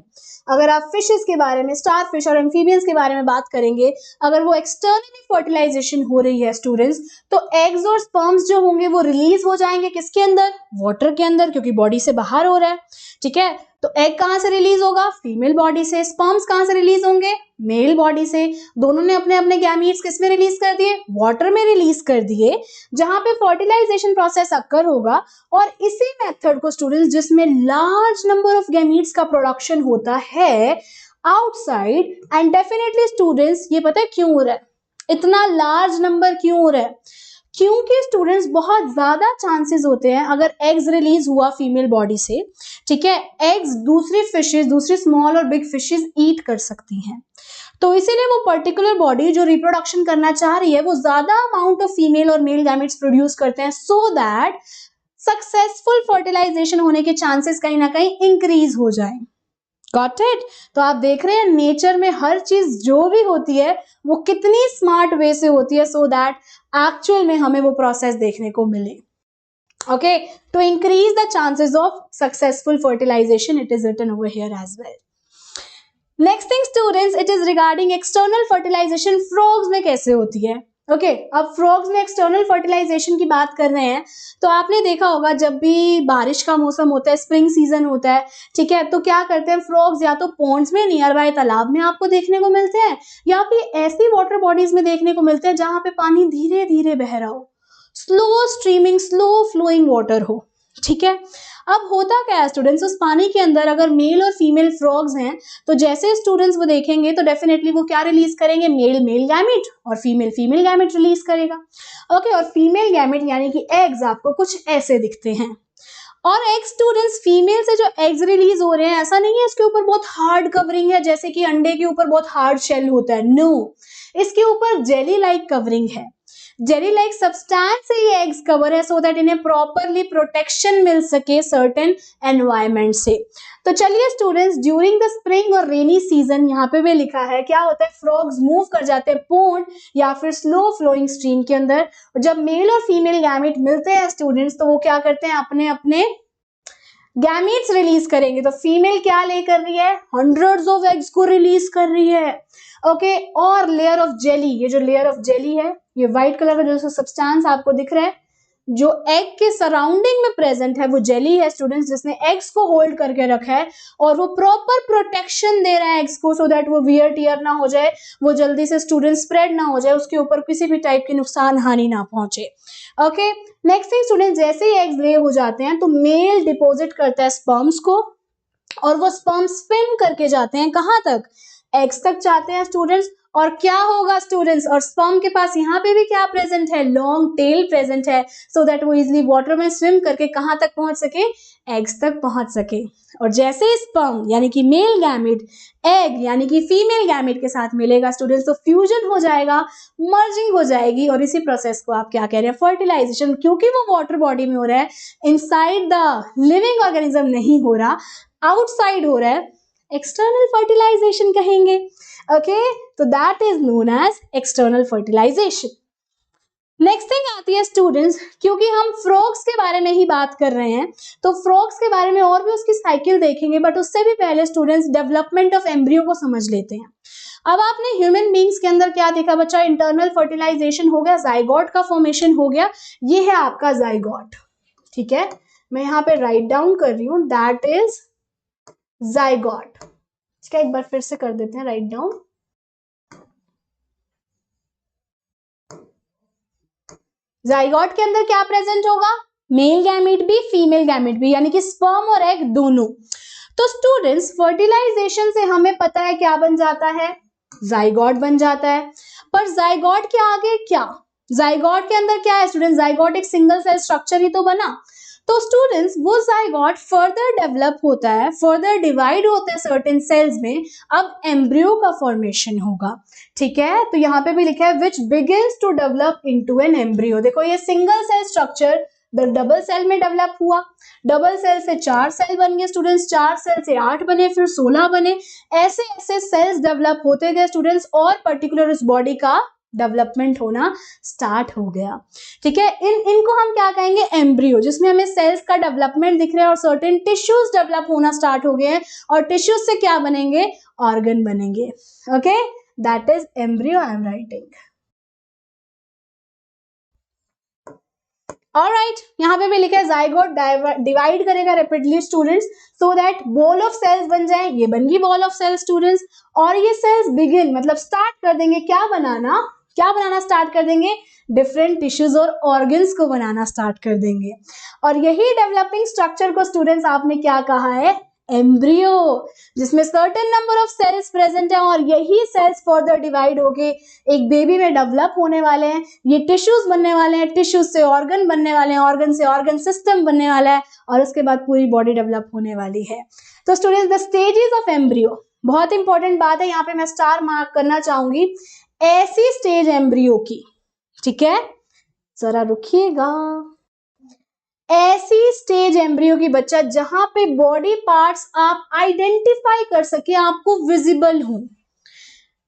अगर आप फिशेस के बारे में, स्टार फिश और एम्फीबियंस के बारे में बात करेंगे, अगर वो एक्सटर्नली फर्टिलाइजेशन हो रही है स्टूडेंट्स, तो एग्स और स्पर्म्स जो होंगे वो रिलीज हो जाएंगे किसके अंदर, वाटर के अंदर, क्योंकि बॉडी से बाहर हो रहा है। ठीक है, तो एग कहां से रिलीज होगा, फीमेल बॉडी से। स्पर्म्स कहां से रिलीज होंगे, मेल बॉडी से। दोनों ने अपने अपने गैमीट्स किस में रिलीज कर दिए, वाटर में रिलीज कर दिए, जहां पे फर्टिलाइजेशन प्रोसेस अकर होगा। और इसी मेथड को स्टूडेंट्स, जिसमें लार्ज नंबर ऑफ गैमीट्स का प्रोडक्शन होता है आउटसाइड, एंड डेफिनेटली स्टूडेंट्स ये पता है क्यों हो रहा है, इतना लार्ज नंबर क्यों हो रहा है, क्योंकि स्टूडेंट्स बहुत ज्यादा चांसेस होते हैं, अगर एग्स रिलीज हुआ फीमेल बॉडी से, ठीक है, एग्स दूसरी फिशेस, दूसरी स्मॉल और बिग फिशेस ईट कर सकती हैं। तो इसीलिए वो पर्टिकुलर बॉडी जो रिप्रोडक्शन करना चाह रही है, वो ज्यादा अमाउंट ऑफ फीमेल और मेल गैमेट्स प्रोड्यूस करते हैं, सो दैट सक्सेसफुल फर्टिलाइजेशन होने के चांसेस कहीं ना कहीं इंक्रीज हो जाए। Got it? तो आप देख रहे हैं नेचर में हर चीज जो भी होती है वो कितनी स्मार्ट वे से होती है, सो दैट एक्चुअल में हमें वो प्रोसेस देखने को मिले। Okay, to increase the chances of successful fertilisation, it is written over here as well. Next thing students, it is regarding external fertilisation frogs में कैसे होती है। ओके, अब फ्रॉग्स में एक्सटर्नल फर्टिलाइजेशन की बात कर रहे हैं, तो आपने देखा होगा जब भी बारिश का मौसम होता है, स्प्रिंग सीजन होता है, ठीक है, तो क्या करते हैं फ्रॉग्स, या तो पॉन्ड्स में, नियर बाय तालाब में आपको देखने को मिलते हैं, या फिर ऐसी वाटर बॉडीज में देखने को मिलते हैं जहां पे पानी धीरे धीरे बह रहा हो, slow streaming, slow flowing water हो। ठीक है, अब होता क्या है स्टूडेंट्स, उस पानी के अंदर अगर मेल और फीमेल फ्रॉग्स हैं, तो जैसे स्टूडेंट्स वो देखेंगे तो डेफिनेटली वो क्या रिलीज करेंगे, मेल मेल गैमेट और फीमेल फीमेल गैमेट रिलीज करेगा। ओके, और फीमेल गैमेट यानी कि एग्स आपको कुछ ऐसे दिखते हैं। और एग स्टूडेंट्स, फीमेल से जो एग्स रिलीज हो रहे हैं, ऐसा नहीं है इसके ऊपर बहुत हार्ड कवरिंग है, जैसे कि अंडे के ऊपर बहुत हार्ड शेल होता है, नो, इसके ऊपर जेली लाइक कवरिंग है। जेली लाइक सब्सटेंस से ये एग्स कवर है, सो दैट इन्हें प्रॉपरली प्रोटेक्शन मिल सके सर्टेन एनवायरमेंट से। तो चलिए स्टूडेंट्स, ड्यूरिंग द स्प्रिंग और रेनी सीजन, यहाँ पे भी लिखा है क्या होता है, फ्रॉग्स मूव कर जाते हैं पोंड या फिर स्लो फ्लोइंग स्ट्रीम के अंदर। जब मेल और फीमेल गैमेट मिलते हैं स्टूडेंट्स, तो वो क्या करते हैं, अपने अपने गैमेट्स रिलीज करेंगे। तो फीमेल क्या ले कर रही है, हंड्रेड्स ऑफ एग्स को रिलीज कर रही है। ओके, और लेयर ऑफ जेली, ये जो लेयर ऑफ जेली है, ये व्हाइट कलर का जो सब्सटेंस आपको दिख रहा है, जो एग के सराउंडिंग में प्रेजेंट है, वो जेली है स्टूडेंट्स, जिसने एग्स को होल्ड करके रखा है, और वो प्रॉपर प्रोटेक्शन दे रहा है एग्स को, सो दैट वो वियर टियर ना हो जाए, वो जल्दी से स्टूडेंट स्प्रेड ना हो जाए, उसके ऊपर किसी भी टाइप की नुकसान हानि ना पहुंचे। ओके, नेक्स्ट थिंग स्टूडेंट, जैसे ही एग्स ले हो जाते हैं तो मेल डिपॉजिट करता है स्पर्म्स को, और वो स्पर्म स्विम करके जाते हैं कहां तक, एग्स तक जाते हैं स्टूडेंट्स। और क्या होगा स्टूडेंट्स, और स्पर्म के पास यहाँ पे भी क्या प्रेजेंट है, लॉन्ग टेल प्रेजेंट है, सो दैट वो इजिली वाटर में स्विम करके कहां तक पहुंच सके, एग्स तक पहुंच सके। और जैसे स्पर्म यानी कि मेल गैमेट एग यानी कि फीमेल गैमेट के साथ मिलेगा स्टूडेंट्स, तो फ्यूजन हो जाएगा, मर्जिंग हो जाएगी, और इसी प्रोसेस को आप क्या कह रहे हैं, फर्टिलाइजेशन। क्योंकि वो वाटर बॉडी में हो रहा है, इनसाइड द लिविंग ऑर्गेनिज्म नहीं हो रहा, आउटसाइड हो रहा है, एक्सटर्नल फर्टिलाइजेशन कहेंगे। ओके, तो that is known as external fertilisation. Next thing आती है स्टूडेंट्स, क्योंकि हम फ्रॉग्स के बारे में ही बात कर रहे हैं, तो फ्रॉग्स के बारे में और भी उसकी साइकिल देखेंगे, बट उससे भी पहले स्टूडेंट्स डेवलपमेंट ऑफ एम्ब्रियो को समझ लेते हैं। अब आपने ह्यूमन बींग्स के अंदर क्या देखा बच्चा, इंटरनल फर्टिलाइजेशन हो गया, जाइगोट का फॉर्मेशन हो गया, ये है आपका जाइगोट। ठीक है, मैं यहाँ पे राइट डाउन कर रही हूँ, दैट इज जाइगोट। ठीक है, एक बार फिर से कर देते हैं राइट डाउन। जाइगोट के अंदर क्या प्रेजेंट होगा, मेल गैमेट भी फीमेल गैमेट भी, यानी कि स्पर्म और एग दोनों। तो स्टूडेंट्स, फर्टिलाइजेशन से हमें पता है क्या बन जाता है, जाइगोट बन जाता है। पर जाइगोट के आगे क्या, जाइगोट के अंदर क्या है स्टूडेंट, जाइगोट एक सिंगल सेल स्ट्रक्चर ही तो बना। तो स्टूडेंट्स, वो जाइगोट फर्दर डेवलप होता है, फर्दर डिवाइड होता है सर्टेन सेल्स में, अब एम्ब्रियो का फॉर्मेशन होगा। ठीक है, तो यहाँ पे भी लिखा है which begins to develop into an embryo. देखो ये single cell structure double cell में डेवलप हुआ, डबल सेल से 4 सेल बन गए स्टूडेंट्स, 4 सेल से 8 बने, फिर 16 बने, ऐसे ऐसे सेल्स डेवलप होते गए स्टूडेंट्स, और पर्टिकुलर उस बॉडी का डेवलपमेंट होना स्टार्ट हो गया। ठीक है, इनको हम क्या कहेंगे, एम्ब्रियो, जिसमें हमें सेल्स का डेवलपमेंट दिख रहा है और सर्टेन टिश्यूज डेवलप होना स्टार्ट हो गए हैं और टिश्यूज से क्या बनेंगे, ऑर्गन बनेंगे। Okay, that is embryo I am writing. Alright, यहाँ पे भी लिखा है जाइगोट डिवाइड करेगा rapidly students so that ball of cells बन जाए, ये बन गई बॉल ऑफ सेल्स स्टूडेंट्स, और ये सेल्स बिगिन मतलब स्टार्ट कर देंगे क्या बनाना स्टार्ट कर देंगे, डिफरेंट टिश्यूज और ऑर्गन्स को बनाना स्टार्ट कर देंगे। और यही डेवलपिंग स्ट्रक्चर को स्टूडेंट्स आपने क्या कहा है, एम्ब्रियो, जिसमें certain number of cells present है और यही सेल्स फर्दर डिवाइड होके एक बेबी में डेवलप होने वाले हैं, ये टिश्यूज बनने वाले हैं, टिश्यूज से ऑर्गन बनने वाले हैं, ऑर्गन से ऑर्गन सिस्टम बनने वाला है और उसके बाद पूरी बॉडी डेवलप होने वाली है। तो students the stages of embryo, बहुत इंपॉर्टेंट बात है, यहाँ पे मैं स्टार मार्क करना चाहूंगी ऐसी स्टेज एम्ब्रियो की, ठीक है, जरा रुकिएगा, ऐसी स्टेज एम्ब्रियो की बच्चा जहां पे बॉडी पार्ट्स आप आइडेंटिफाई कर सके, आपको विजिबल हो।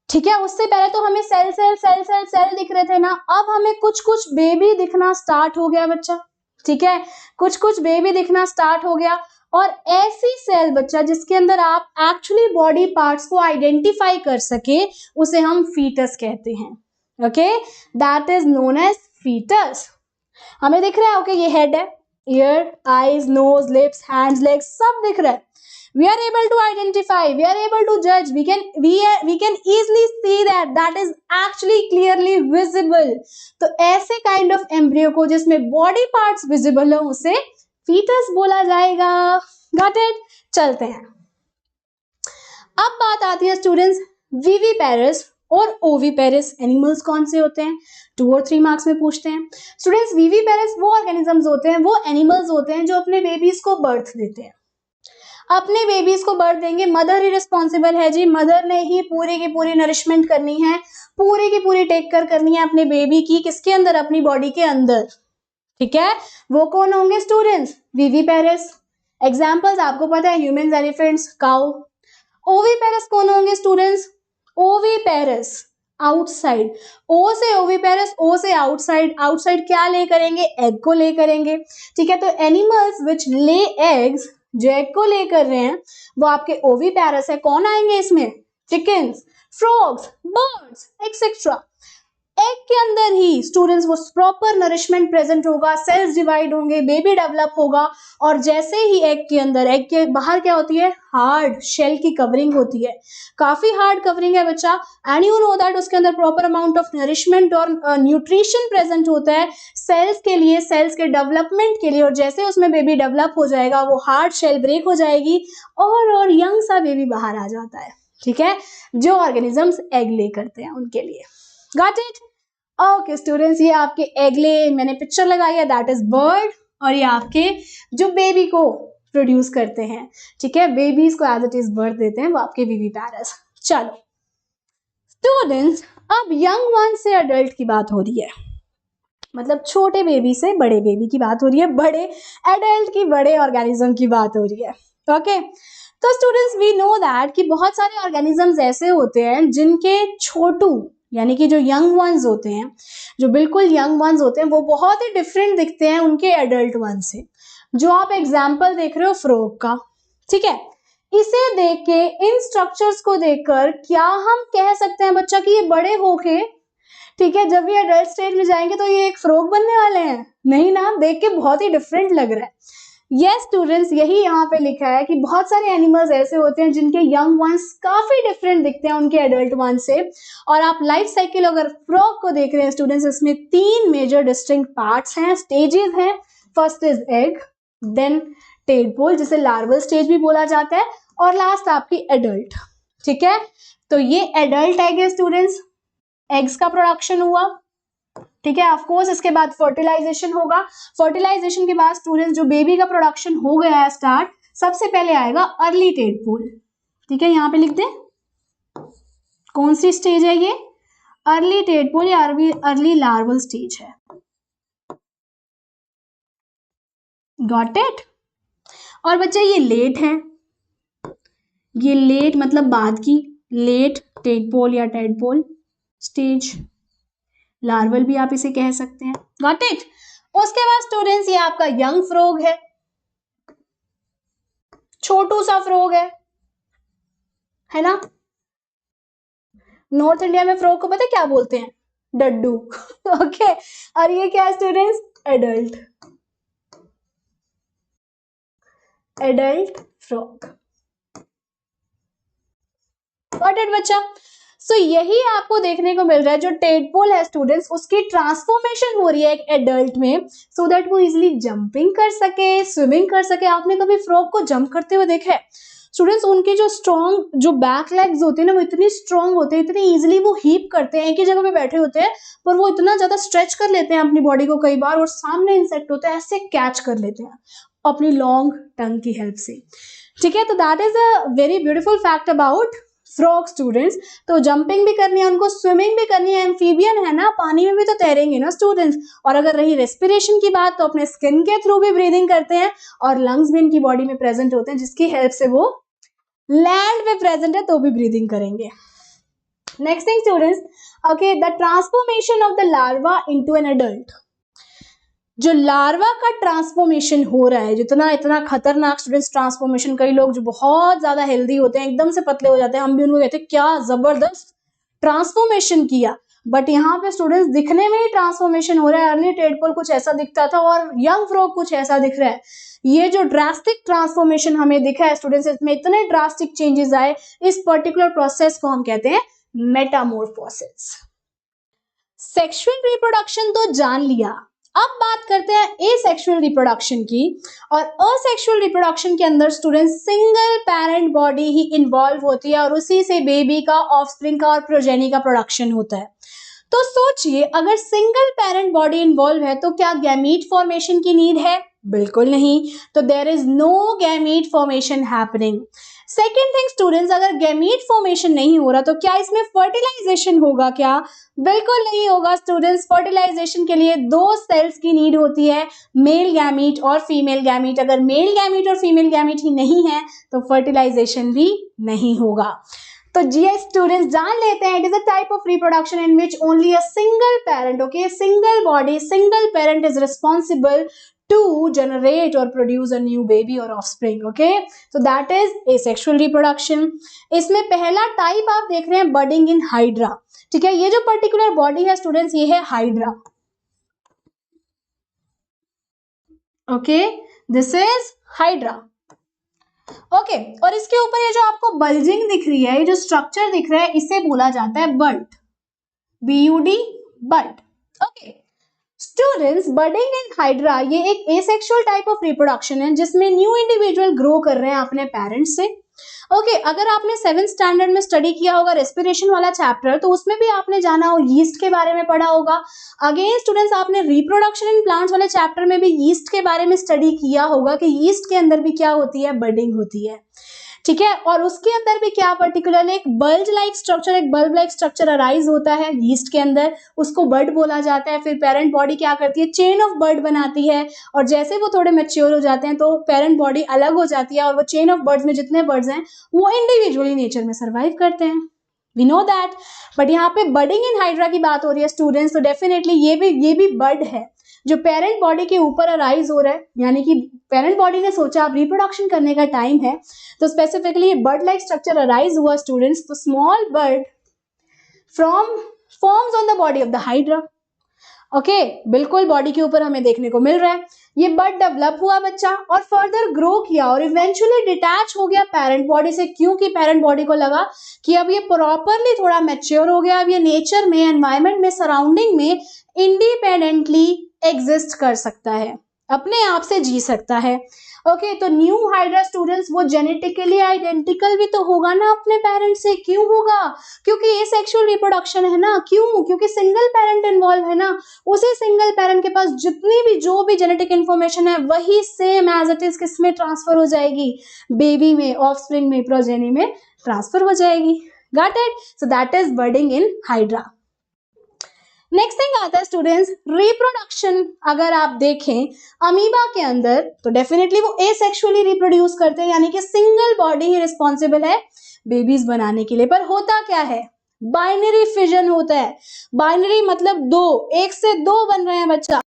ठीक है, उससे पहले तो हमें cell cell cell cell cell दिख रहे थे ना, अब हमें कुछ कुछ बेबी दिखना स्टार्ट हो गया बच्चा। ठीक है, कुछ कुछ बेबी दिखना स्टार्ट हो गया और ऐसी सेल बच्चा जिसके अंदर आप एक्चुअली बॉडी पार्ट्स को आइडेंटिफाई कर सके उसे हम फीटस कहते हैं। Okay, that is known as foetus. हमें दिख रहा है ओके, ये हेड है, ear, eyes, nose, lips, hands, legs सब दिख रहा है। We are able to identify, we are able to judge, we can easily see that is actually clearly visible। तो ऐसे काइंड ऑफ एम्ब्रियो को जिसमें बॉडी पार्ट्स विजिबल हो उसे फीटस बोला जाएगा। Got it? चलते हैं, अब बात आती है स्टूडेंट्स विविपेरस और ओविपेरस एनिमल्स कौन से होते हैं, 2 और 3 मार्क्स में पूछते हैं। स्टूडेंट्स विविपेरस वो ऑर्गेनिजम्स होते हैं, वो एनिमल्स होते हैं जो अपने बेबीज को बर्थ देते हैं, अपने बेबीज को बर्थ देंगे, मदर ही रिस्पॉन्सिबल है जी, मदर ने ही पूरी की पूरी नरिशमेंट करनी है, पूरी की पूरी टेक केयर करनी है अपने बेबी की, किसके अंदर, अपनी बॉडी के अंदर। ठीक है, वो कौन होंगे स्टूडेंट्स, विविपेरस। एग्जाम्पल्स आपको पता है, ह्यूमंस, एलिफेंट्स, काउ। ओविपेरस कौन होंगे स्टूडेंट्स, ओविपेरस आउटसाइड, ओ से ओविपेरस, ओ से आउटसाइड, आउटसाइड क्या ले करेंगे, एग को ले करेंगे। ठीक है, तो एनिमल्स विच ले एग्स, जो एग को ले कर रहे हैं वो आपके ओविपेरस है। कौन आएंगे इसमें, chickens, frogs, birds etcetera. Egg के अंदर ही स्टूडेंट्स वो प्रॉपर नरिशमेंट प्रेजेंट होगा, सेल्स डिवाइड होंगे, बेबी डेवलप होगा और जैसे ही एग के अंदर, एग के बाहर क्या होती है, हार्ड शेल की कवरिंग होती है, काफी हार्ड कवरिंग है बच्चा, एंड यू नो दैट उसके अंदर प्रॉपर अमाउंट ऑफ नरिशमेंट और न्यूट्रिशन प्रेजेंट होता है सेल्स के लिए, सेल्स के डेवलपमेंट के लिए। और जैसे उसमें बेबी डेवलप हो जाएगा वो हार्ड शेल ब्रेक हो जाएगी और यंग सा बेबी बाहर आ जाता है। ठीक है, जो ऑर्गेनिजम्स एग ले करते हैं उनके लिए। Got it? ओके स्टूडेंट्स, ये आपके एगले मैंने पिक्चर लगाई है, दैट इज बर्ड, और ये आपके जो बेबी को प्रोड्यूस करते हैं, ठीक है, बेबीज को एज इट इज बर्थ देते हैं, वो आपके विविपेरस। चलो स्टूडेंट्स, अब यंग वन से अडल्ट की बात हो रही है, मतलब छोटे बेबी से बड़े बेबी की बात हो रही है, बड़े एडल्ट की, बड़े ऑर्गेनिज्म की बात हो रही है। ओके, तो स्टूडेंट्स वी नो दैट कि बहुत सारे ऑर्गेनिजम्स ऐसे होते हैं जिनके छोटू यानी कि जो यंग वंस होते हैं, जो बिल्कुल यंग वंस होते हैं, वो बहुत ही डिफरेंट दिखते हैं उनके एडल्ट वन से। जो आप एग्जाम्पल देख रहे हो फ्रॉग का, ठीक है, इसे देख के, इन स्ट्रक्चर्स को देखकर क्या हम कह सकते हैं बच्चा कि ये बड़े होके, ठीक है, जब ये एडल्ट स्टेज में जाएंगे तो ये एक फ्रॉग बनने वाले हैं? नहीं ना, देख के बहुत ही डिफरेंट लग रहा है। यस स्टूडेंट्स, यही यहाँ पे लिखा है कि बहुत सारे एनिमल्स ऐसे होते हैं जिनके यंग वंस काफी डिफरेंट दिखते हैं उनके एडल्ट वन से। और आप लाइफ साइकिल अगर फ्रॉग को देख रहे हैं स्टूडेंट्स, इसमें 3 मेजर डिस्टिंक्ट पार्ट्स हैं, स्टेजेस हैं। First is egg, then tadpole जिसे लार्वल स्टेज भी बोला जाता है, और लास्ट आपकी एडल्ट। ठीक है, तो ये एडल्ट एग है स्टूडेंट्स, एग्स का प्रोडक्शन हुआ। ठीक है, ऑफ कोर्स इसके बाद फर्टिलाइजेशन होगा, फर्टिलाइजेशन के बाद स्टूडेंट्स जो बेबी का प्रोडक्शन हो गया है स्टार्ट, सबसे पहले आएगा अर्ली टेडपोल। ठीक है, यहाँ पे लिख दें कौन सी स्टेज है ये, अर्ली टेडपोल या अर्ली लार्वल स्टेज है। Got it? और बच्चा ये लेट है, ये लेट मतलब बाद की, लेट टेडपोल या टेडपोल स्टेज। लार्वल भी आप इसे कह सकते हैं। Got it. उसके बाद स्टूडेंट्स ये आपका यंग फ्रॉग है, छोटू सा फ्रॉग है ना। नॉर्थ इंडिया में फ्रॉग को पता है क्या बोलते हैं? डड्डू। ओके और ये क्या है students? Adult frog. Got it बच्चा। सो यही आपको देखने को मिल रहा है, जो टेडपोल है स्टूडेंट्स उसकी ट्रांसफॉर्मेशन हो रही है एक एडल्ट में, सो दैट वो इजिली जंपिंग कर सके, स्विमिंग कर सके। आपने कभी फ्रॉग को जंप करते हुए देखा है? स्टूडेंट्स उनके जो स्ट्रॉन्ग जो बैक लेग्स होते हैं ना, वो इतनी स्ट्रॉन्ग होते हैं, इतनी इजिली वो हीप करते हैं, एक ही जगह पे बैठे होते हैं, पर वो इतना ज्यादा स्ट्रेच कर लेते हैं अपनी बॉडी को कई बार, और सामने इंसेक्ट होता है ऐसे कैच कर लेते हैं अपनी लॉन्ग टंग की हेल्प से। ठीक है, तो that is a very beautiful fact about frog students. तो जंपिंग भी करनी है उनको, स्विमिंग भी करनी है, एम्फीबियन है ना, पानी में भी तो तैरेंगे ना स्टूडेंट्स। और अगर रही रेस्पिरेशन की बात, तो अपने स्किन के थ्रू भी ब्रीदिंग करते हैं, और लंग्स भी इनकी बॉडी में प्रेजेंट होते हैं, जिसकी हेल्प से वो लैंड में प्रेजेंट है तो भी ब्रीदिंग करेंगे। Next thing students, okay, the transformation of the larva into an adult. जो लार्वा का ट्रांसफॉर्मेशन हो रहा है, जितना इतना खतरनाक स्टूडेंट्स ट्रांसफॉर्मेशन, कई लोग जो बहुत ज्यादा हेल्दी होते हैं एकदम से पतले हो जाते हैं, हम भी उनको कहते हैं क्या जबरदस्त ट्रांसफॉर्मेशन किया, बट यहाँ पे स्टूडेंट्स दिखने में ही ट्रांसफॉर्मेशन हो रहा है। अर्ली टेडपोल कुछ ऐसा दिखता था और यंग फ्रॉग कुछ ऐसा दिख रहा है। ये जो ड्रास्टिक ट्रांसफॉर्मेशन हमें दिखा है स्टूडेंट्स, इसमें इतने ड्रास्टिक चेंजेस आए, इस पर्टिकुलर प्रोसेस को हम कहते हैं मेटामॉर्फोसिस। सेक्सुअल रिप्रोडक्शन तो जान लिया, अब बात करते हैं एसेक्सुअल रिप्रोडक्शन की। और असेक्सुअल रिप्रोडक्शन के अंदर स्टूडेंट सिंगल पेरेंट बॉडी ही इन्वॉल्व होती है, और उसी से बेबी का, ऑफस्प्रिंग का और प्रोजेनी का प्रोडक्शन होता है। तो सोचिए, अगर सिंगल पेरेंट बॉडी इन्वॉल्व है तो क्या गैमीट फॉर्मेशन की नीड है? बिल्कुल नहीं। तो there is no gamete formation happening. Second thing students, अगर गैमीट फॉर्मेशन नहीं हो रहा तो क्या इसमें फर्टिलाइजेशन होगा क्या? बिल्कुल नहीं होगा स्टूडेंट्स। फर्टिलाइजेशन के लिए दो सेल्स की नीड होती है, मेल गैमीट और फीमेल गैमीट। अगर मेल गैमीट और फीमेल गैमीट ही नहीं है तो फर्टिलाइजेशन भी नहीं होगा। तो जीएस स्टूडेंट्स जान लेते हैं, it is a type of reproduction in which only a single parent, okay, single body, single parent is responsible to generate or produce a new baby or offspring, okay, so that is asexual reproduction. इसमें पहला type आप देख रहे हैं budding in hydra. ठीक है, ये जो पर्टिकुलर बॉडी है स्टूडेंट्स, ये है hydra, okay, this is hydra, okay. और इसके ऊपर ये जो आपको बल्जिंग दिख रही है, ये जो स्ट्रक्चर दिख रहा है, इसे बोला जाता है bud, BUD, bud, okay. Students, budding in hydra ये एक एसेक्सुअल टाइप ऑफ रिप्रोडक्शन है, जिसमें न्यू इंडिविजुअल ग्रो कर रहे हैं अपने पेरेंट्स से, ओके। अगर आपने 7th स्टैंडर्ड में स्टडी किया होगा रेस्पिरेशन वाला चैप्टर, तो उसमें भी आपने जाना हो, यीस्ट के बारे में पढ़ा होगा। अगेन स्टूडेंट्स, आपने रिप्रोडक्शन इन प्लांट्स वाले चैप्टर में भी यीस्ट के बारे में स्टडी किया होगा कि यीस्ट के अंदर भी क्या होती है, बडिंग होती है। ठीक है, और उसके अंदर भी क्या पर्टिकुलर एक बल्ब लाइक स्ट्रक्चर अराइज होता है यीस्ट के अंदर, उसको बड बोला जाता है। फिर पेरेंट बॉडी क्या करती है, चेन ऑफ बर्ड बनाती है, और जैसे वो थोड़े मैच्योर हो जाते हैं तो पेरेंट बॉडी अलग हो जाती है, और वो चेन ऑफ बर्ड्स में जितने बर्ड्स हैं वो इंडिविजुअली नेचर में सर्वाइव करते हैं, वी नो दैट। बट यहाँ पे बडिंग इन हाइड्रा की बात हो रही है स्टूडेंट्स, तो डेफिनेटली ये भी बड है जो पेरेंट बॉडी के ऊपर अराइज हो रहा है, यानी कि पेरेंट बॉडी ने सोचा अब रिप्रोडक्शन करने का टाइम है, तो स्पेसिफिकली ये बर्ड लाइक स्ट्रक्चर अराइज हुआ स्टूडेंट्स। तो small bird forms on the body of the hydra, okay, बिल्कुल बॉडी के ऊपर हमें देखने को मिल रहा है। ये बर्ड डेवलप हुआ बच्चा, और फर्दर ग्रो किया, और इवेंचुअली डिटैच हो गया पेरेंट बॉडी से, क्योंकि पेरेंट बॉडी को लगा कि अब ये प्रॉपरली थोड़ा मैच्योर हो गया, अब ये नेचर में, एनवायरमेंट में, सराउंडिंग में इंडिपेंडेंटली एग्जिस्ट कर सकता है, अपने आप से जी सकता है, ओके। तो न्यू हाइड्रा स्टूडेंट्स वो जेनेटिकली आइडेंटिकल भी तो होगा ना अपने पेरेंट से, क्यों होगा? क्योंकि ये सेक्सुअल रिप्रोडक्शन है ना, क्यों? क्योंकि सिंगल पेरेंट इन्वॉल्व है ना, उसी सिंगल पेरेंट के पास जितनी भी जो भी जेनेटिक इंफॉर्मेशन है वही सेम एज इट इज किसमें ट्रांसफर हो जाएगी, बेबी में, ऑफस्प्रिंग में, प्रोजेनी में ट्रांसफर हो जाएगी। Got it? So that is budding in hydra. Next thing आता है स्टूडेंट्स रिप्रोडक्शन। अगर आप देखें अमीबा के अंदर, तो डेफिनेटली वो एसेक्सुअली रिप्रोड्यूस करते हैं, यानी कि सिंगल बॉडी ही रिस्पॉन्सिबल है बेबीज बनाने के लिए। पर होता क्या है, बाइनरी फिजन होता है। बाइनरी मतलब दो, एक से दो बन रहे हैं बच्चा,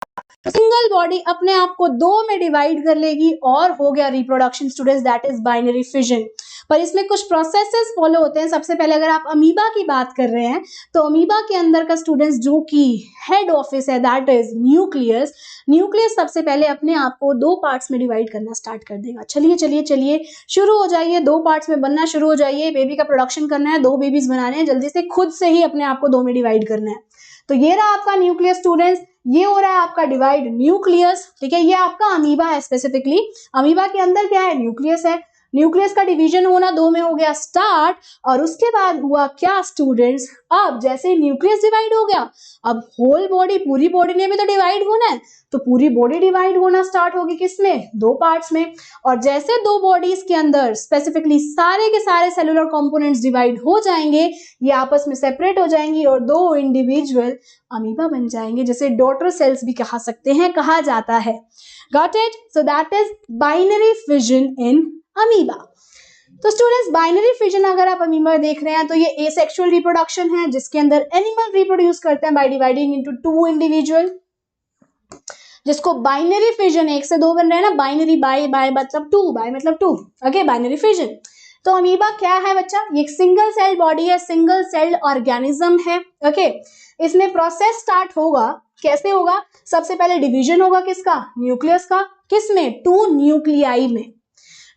सिंगल बॉडी अपने आप को दो में डिवाइड कर लेगी और हो गया reproduction students, that is binary fission. पर इसमें कुछ प्रोसेसेस फॉलो होते हैं। सबसे पहले अगर आप अमीबा की बात कर रहे हैं तो अमीबा के अंदर का स्टूडेंट्स जो कि हेड ऑफिस है दैट इज न्यूक्लियस। न्यूक्लियस सबसे पहले अपने आप को दो पार्ट्स में डिवाइड करना स्टार्ट कर देगा। चलिए चलिए चलिए शुरू हो जाइए, दो पार्ट्स में बनना शुरू हो जाइए। बेबी का प्रोडक्शन करना है, दो बेबीज बनाने हैं, जल्दी से खुद से ही अपने आप को दो में डिवाइड करना है। तो ये रहा आपका न्यूक्लियस स्टूडेंट्स, ये हो रहा है आपका डिवाइड न्यूक्लियस, ठीक है। ये आपका अमीबा है स्पेसिफिकली। अमीबा के अंदर क्या है, न्यूक्लियस है। न्यूक्लियस का डिवीजन होना दो में हो गया स्टार्ट, और उसके बाद हुआ क्या स्टूडेंट्स, अब जैसे न्यूक्लियस डिवाइड हो गया, अब होल बॉडी, पूरी बॉडी ने भी तो डिवाइड होना है, तो पूरी बॉडी डिवाइड होना स्टार्ट होगी किसमें, दो पार्ट्स में। और जैसे दो बॉडीज के अंदर स्पेसिफिकली सारे के सारे सेलुलर कंपोनेंट्स डिवाइड हो जाएंगे, ये आपस में सेपरेट हो जाएंगी और दो इंडिविजुअल अमीबा बन जाएंगे, जैसे डॉटर सेल्स भी कहा सकते हैं, कहा जाता है। Got it? So that is binary fission in amoeba. तो स्टूडेंट्स बाइनरी फिजन अगर आप अमीबा देख रहे हैं तो ये एसेक्सुअल रिप्रोडक्शन है, जिसके अंदर एनिमल रिप्रोड्यूस करते हैं by dividing into two individual, जिसको बाइनरी फिजन, एक से दो बन रहे हैं ना, बाइनरी बाय बाय मतलब टू, बाय मतलब टू, ओके, बाइनरी फिजन। तो अमीबा क्या है बच्चा, ये एक सिंगल सेल बॉडी है, सिंगल सेल ऑर्गेनिज्म है, ओके। इसमें प्रोसेस स्टार्ट होगा, कैसे होगा, सबसे पहले डिवीजन होगा किसका, न्यूक्लियस का, किसमें, टू न्यूक्लियाई में।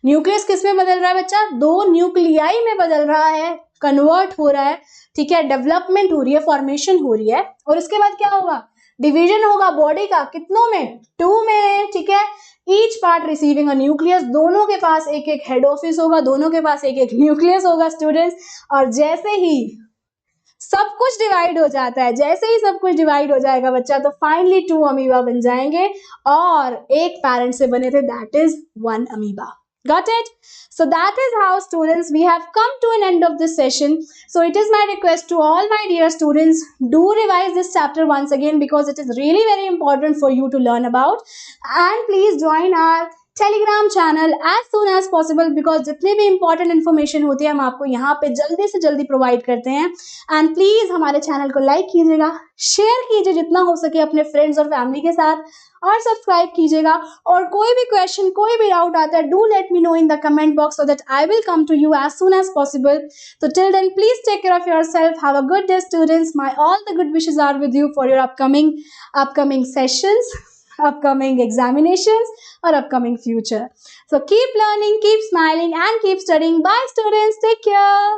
न्यूक्लियस किसमें बदल रहा है बच्चा, दो न्यूक्लियाई में बदल रहा है, कन्वर्ट हो रहा है, ठीक है, डेवलपमेंट हो रही है, फॉर्मेशन हो रही है। और उसके बाद क्या होगा, डिवीजन होगा बॉडी का, कितनों में, टू में, ठीक है। Each part receiving a nucleus, दोनों के पास एक एक हेड ऑफिस होगा, दोनों के पास एक एक न्यूक्लियस होगा स्टूडेंट्स। और जैसे ही सब कुछ डिवाइड हो जाता है, जैसे ही सब कुछ डिवाइड हो जाएगा बच्चा, तो फाइनली टू अमीबा बन जाएंगे, और एक पैरेंट से बने थे, that is one amoeba. Got it? So that is how students we have come to an end of this session. So it is my request to all my dear students, do revise this chapter once again because it is really very important for you to learn about, and please join our Telegram channel as soon as possible because जितने भी important information होती है हम आपको यहाँ पे जल्दी से जल्दी प्रोवाइड करते हैं। एंड प्लीज हमारे चैनल को लाइक कीजिएगा, शेयर कीजिए जितना हो सके अपने फ्रेंड्स और फैमिली के साथ, और सब्सक्राइब कीजिएगा। और कोई भी क्वेश्चन, कोई भी डाउट आता है, do let me know in the comment box so that I will come to you as soon as possible. तो till then please take care of yourself, have a good day students, my all the good wishes are with you for your upcoming sessions, upcoming examinations or upcoming future. So keep learning, keep smiling and keep studying. Bye students, take care.